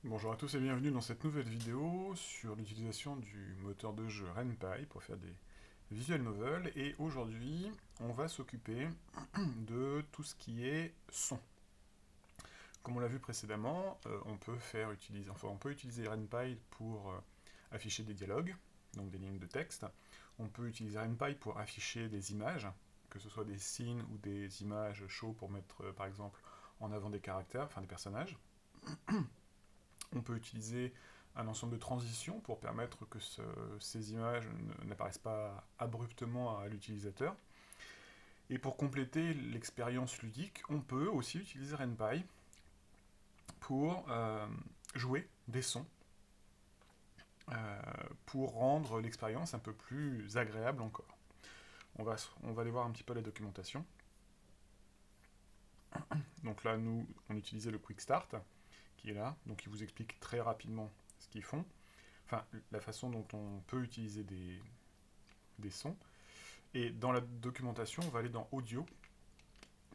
Bonjour à tous et bienvenue dans cette nouvelle vidéo sur l'utilisation du moteur de jeu RenPy pour faire des visual novels. Et aujourd'hui, on va s'occuper de tout ce qui est son. Comme on l'a vu précédemment, on peut utiliser RenPy pour afficher des dialogues, donc des lignes de texte. On peut utiliser RenPy pour afficher des images, que ce soit des scenes ou des images show pour mettre par exemple en avant des caractères, enfin des personnages. On peut utiliser un ensemble de transitions pour permettre que ces images n'apparaissent pas abruptement à l'utilisateur. Et pour compléter l'expérience ludique, on peut aussi utiliser RenPy pour jouer des sons, pour rendre l'expérience un peu plus agréable encore. On va aller voir un petit peu la documentation. Donc là, nous, on utilisait le Quick Start, qui est là, donc il vous explique très rapidement ce qu'ils font, enfin, la façon dont on peut utiliser des sons. Et dans la documentation, on va aller dans Audio,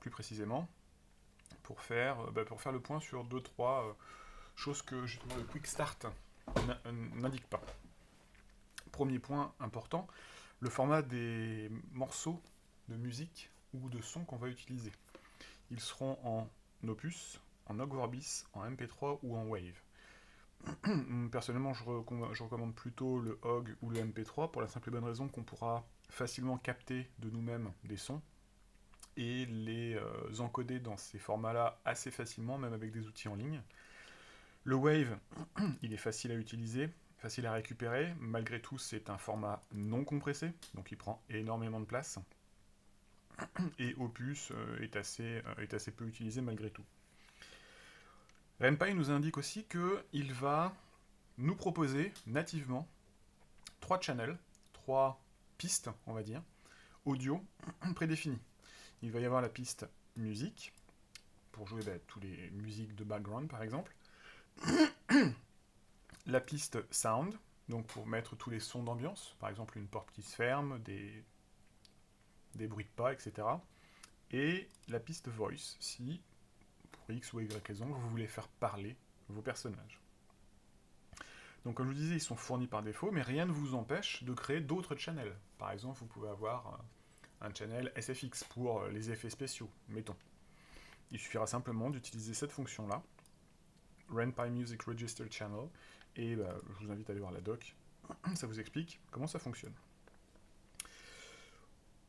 plus précisément, pour faire le point sur deux, trois choses que justement le Quick Start n'indique pas. Premier point important, le format des morceaux de musique ou de son qu'on va utiliser. Ils seront en Opus, en Ogg Vorbis, en MP3 ou en Wave. Personnellement, je recommande plutôt le Ogg ou le MP3 pour la simple et bonne raison qu'on pourra facilement capter de nous-mêmes des sons et les encoder dans ces formats-là assez facilement, même avec des outils en ligne. Le Wave, il est facile à utiliser, facile à récupérer. Malgré tout, c'est un format non compressé, donc il prend énormément de place. Et Opus est assez peu utilisé malgré tout. RenPy nous indique aussi qu'il va nous proposer nativement trois channels, trois pistes, on va dire, audio prédéfinies. Il va y avoir la piste musique, pour jouer tous les musiques de background par exemple. La piste sound, donc pour mettre tous les sons d'ambiance, par exemple une porte qui se ferme, des bruits de pas, etc. Et la piste voice, si pour X ou Y raison vous voulez faire parler vos personnages. Donc comme je vous disais, ils sont fournis par défaut, mais rien ne vous empêche de créer d'autres channels. Par exemple, vous pouvez avoir un channel SFX pour les effets spéciaux, mettons. Il suffira simplement d'utiliser cette fonction-là, RenPy Music Register Channel, et je vous invite à aller voir la doc, ça vous explique comment ça fonctionne.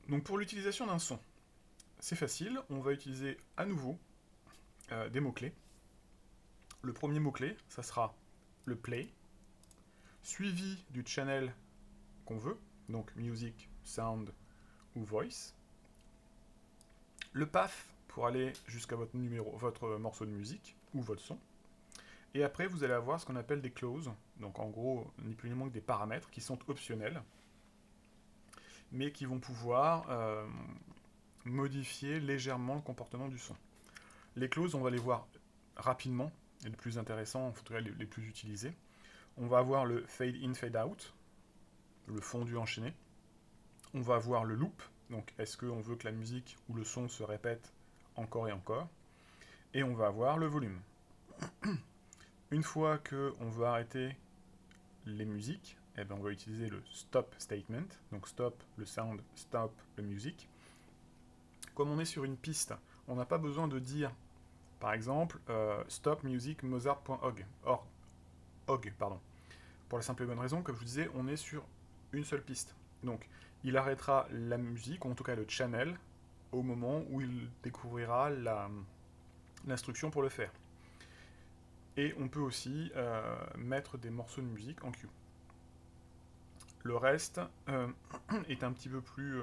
Donc pour l'utilisation d'un son, c'est facile, on va utiliser à nouveau des mots-clés. Le premier mot-clé, ça sera le play, suivi du channel qu'on veut, donc music, sound ou voice. Le path pour aller jusqu'à votre morceau de musique ou votre son. Et après, vous allez avoir ce qu'on appelle des clauses, donc en gros, ni plus ni moins que des paramètres qui sont optionnels, mais qui vont pouvoir modifier légèrement le comportement du son. Les clauses, on va les voir rapidement, et les plus intéressants, en tout cas les plus utilisés. On va avoir le fade in, fade out, le fondu enchaîné. On va avoir le loop, donc est-ce qu'on veut que la musique ou le son se répète encore et encore. Et on va avoir le volume. Une fois qu'on veut arrêter les musiques, eh ben on va utiliser le stop statement, donc stop le sound, stop le music. Comme on est sur une piste, on n'a pas besoin de dire, par exemple, stop music mozart.org, pardon. Pour la simple et bonne raison, comme je vous disais, on est sur une seule piste. Donc, il arrêtera la musique, ou en tout cas le channel, au moment où il découvrira l'instruction pour le faire. Et on peut aussi mettre des morceaux de musique en queue. Le reste est un petit peu plus,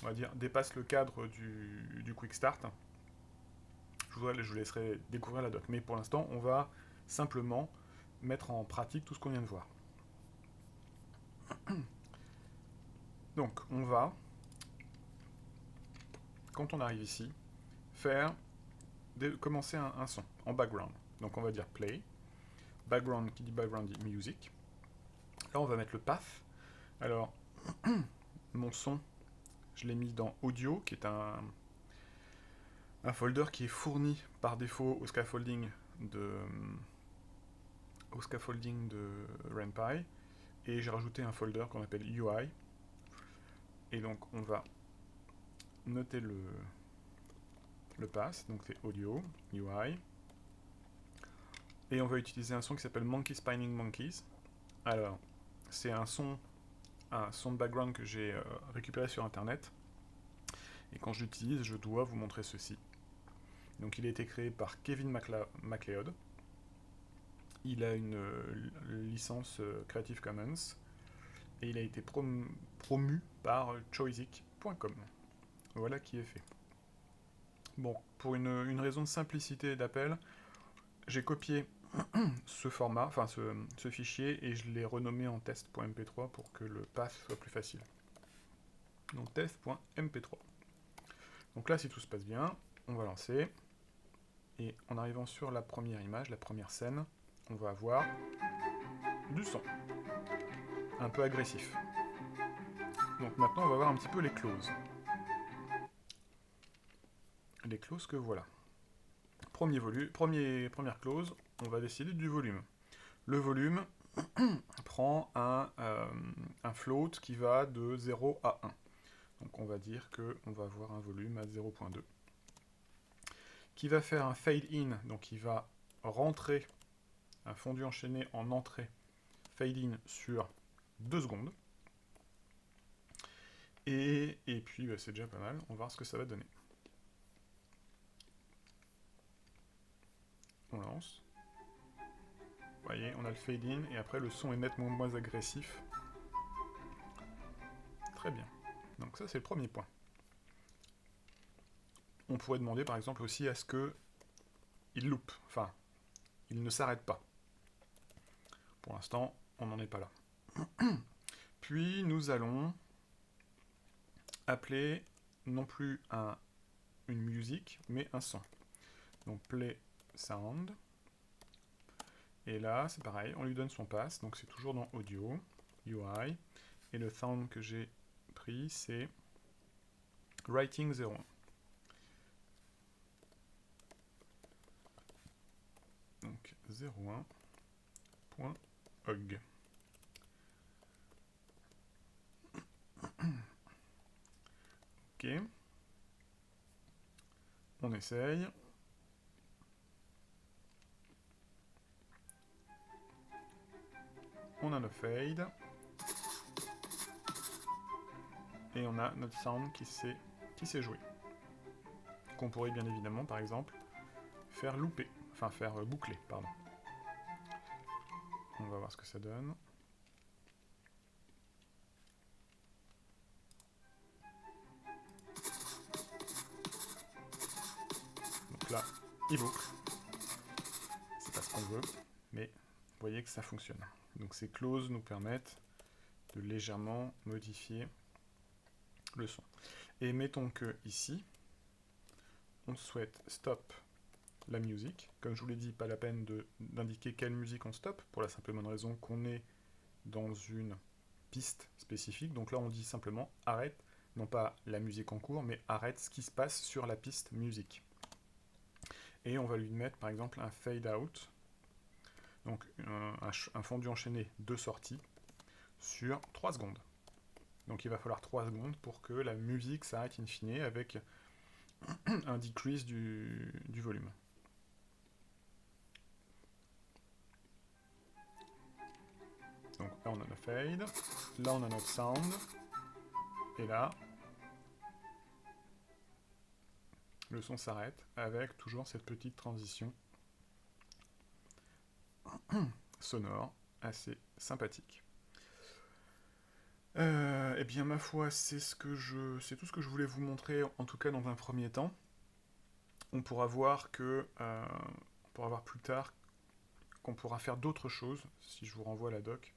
on va dire, dépasse le cadre du Quick Start. Je vous laisserai découvrir la doc. Mais pour l'instant, on va simplement mettre en pratique tout ce qu'on vient de voir. Donc, on va, quand on arrive ici, commencer un son en background. Donc, on va dire play. Background, qui dit background dit music. Là, on va mettre le path. Alors, mon son, je l'ai mis dans audio, qui est un folder qui est fourni par défaut au scaffolding au scaffolding de RenPy, et j'ai rajouté un folder qu'on appelle UI. Et donc on va noter le pass, donc c'est audio, UI. Et on va utiliser un son qui s'appelle Monkey Spinning Monkeys. Alors, c'est un son de background que j'ai récupéré sur internet. Et quand je l'utilise, je dois vous montrer ceci. Donc il a été créé par Kevin MacLeod. Il a une licence Creative Commons. Et il a été promu par choizic.com. Voilà qui est fait. Bon, pour une raison de simplicité d'appel, j'ai copié ce format, enfin ce fichier, et je l'ai renommé en test.mp3 pour que le path soit plus facile. Donc test.mp3. Donc là, si tout se passe bien, on va lancer. Et en arrivant sur la première image, la première scène, on va avoir du son. Un peu agressif. Donc maintenant, on va voir un petit peu les clauses. Les clauses que voilà. Première clause, on va décider du volume. Le volume prend un float qui va de 0 à 1. Donc on va dire qu'on va avoir un volume à 0.2. Qui va faire un fade in, donc il va rentrer un fondu enchaîné en entrée, fade in sur 2 secondes. Et puis bah, c'est déjà pas mal, on va voir ce que ça va donner. On lance. Vous voyez, on a le fade in, et après le son est nettement moins agressif. Très bien. Donc ça c'est le premier point. On pourrait demander par exemple aussi à ce que il loupe, enfin, il ne s'arrête pas. Pour l'instant, on n'en est pas là. Puis nous allons appeler non plus une musique, mais un son. Donc play sound. Et là, c'est pareil, on lui donne son pass, donc c'est toujours dans audio, UI. Et le sound que j'ai pris, c'est writing 01. Donc 01.hog. Ok. On essaye. On a notre fade. Et on a notre sound qui s'est joué. Qu'on pourrait bien évidemment, par exemple, faire louper. Enfin, faire boucler, pardon. On va voir ce que ça donne. Donc là, il boucle. C'est pas ce qu'on veut, mais vous voyez que ça fonctionne. Donc ces clauses nous permettent de légèrement modifier le son. Et mettons que ici, on souhaite stop la musique. Comme je vous l'ai dit, pas la peine d'indiquer quelle musique on stoppe, pour la simple et bonne raison qu'on est dans une piste spécifique. Donc là, on dit simplement arrête, non pas la musique en cours, mais arrête ce qui se passe sur la piste musique. Et on va lui mettre par exemple un fade out, donc un fondu enchaîné de sortie sur 3 secondes. Donc il va falloir 3 secondes pour que la musique s'arrête in fine avec un decrease du volume. Donc là on a notre fade, là on a notre sound, et là le son s'arrête avec toujours cette petite transition sonore assez sympathique. Eh bien ma foi, c'est tout ce que je voulais vous montrer, en tout cas dans un premier temps. On pourra voir plus tard qu'on pourra faire d'autres choses, si je vous renvoie à la doc.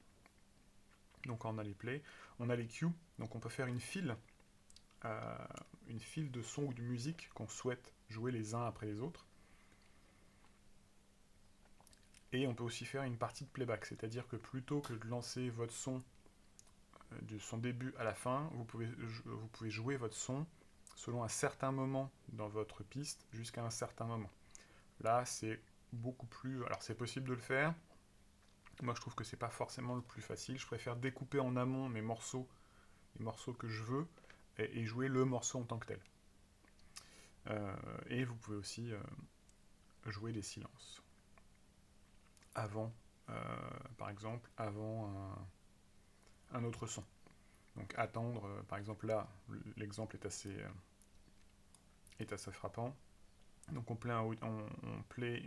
Donc on a les plays, on a les cues, donc on peut faire une file de sons ou de musique qu'on souhaite jouer les uns après les autres. Et on peut aussi faire une partie de playback, c'est-à-dire que plutôt que de lancer votre son de son début à la fin, vous pouvez jouer votre son selon un certain moment dans votre piste jusqu'à un certain moment. Là, c'est beaucoup plus... Alors c'est possible de le faire. Moi je trouve que c'est pas forcément le plus facile. Je préfère découper en amont mes morceaux, les morceaux que je veux, et jouer le morceau en tant que tel. Et vous pouvez aussi jouer des silences. Avant, par exemple, avant un autre son. Donc attendre, par exemple là, l'exemple est assez frappant. Donc on play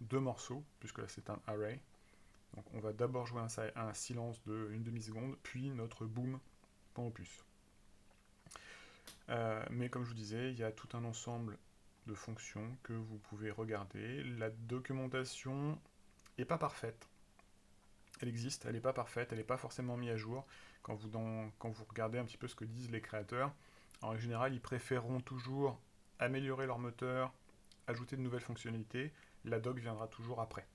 deux morceaux, puisque là c'est un array. Donc on va d'abord jouer un silence de une demi-seconde, puis notre boom point opus. Mais comme je vous disais, il y a tout un ensemble de fonctions que vous pouvez regarder. La documentation n'est pas parfaite. Elle existe, elle n'est pas parfaite, elle n'est pas forcément mise à jour. Quand vous regardez un petit peu ce que disent les créateurs, en général, ils préféreront toujours améliorer leur moteur, ajouter de nouvelles fonctionnalités. La doc viendra toujours après.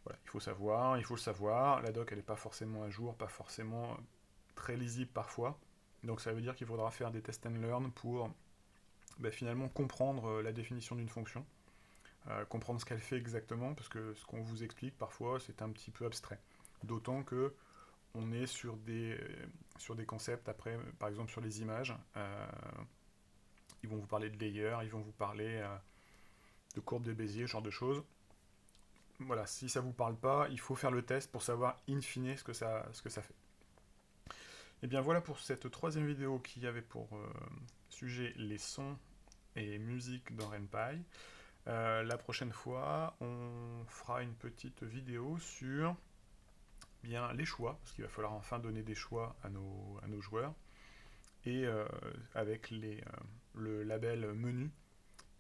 Voilà, il faut le savoir. La doc, elle n'est pas forcément à jour, pas forcément très lisible parfois. Donc ça veut dire qu'il faudra faire des test and learn pour finalement comprendre la définition d'une fonction, comprendre ce qu'elle fait exactement, parce que ce qu'on vous explique parfois c'est un petit peu abstrait. D'autant que on est sur des concepts après, par exemple sur les images, ils vont vous parler de layers, ils vont vous parler de courbes de Bézier, ce genre de choses. Voilà, si ça vous parle pas, il faut faire le test pour savoir in fine ce que ça fait. Et bien voilà pour cette troisième vidéo qui avait pour sujet les sons et musique dans RenPy. La prochaine fois, on fera une petite vidéo sur bien les choix, parce qu'il va falloir enfin donner des choix à nos joueurs, et avec le label menu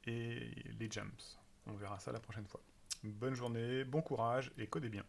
et les jumps. On verra ça la prochaine fois. Bonne journée, bon courage et codez bien.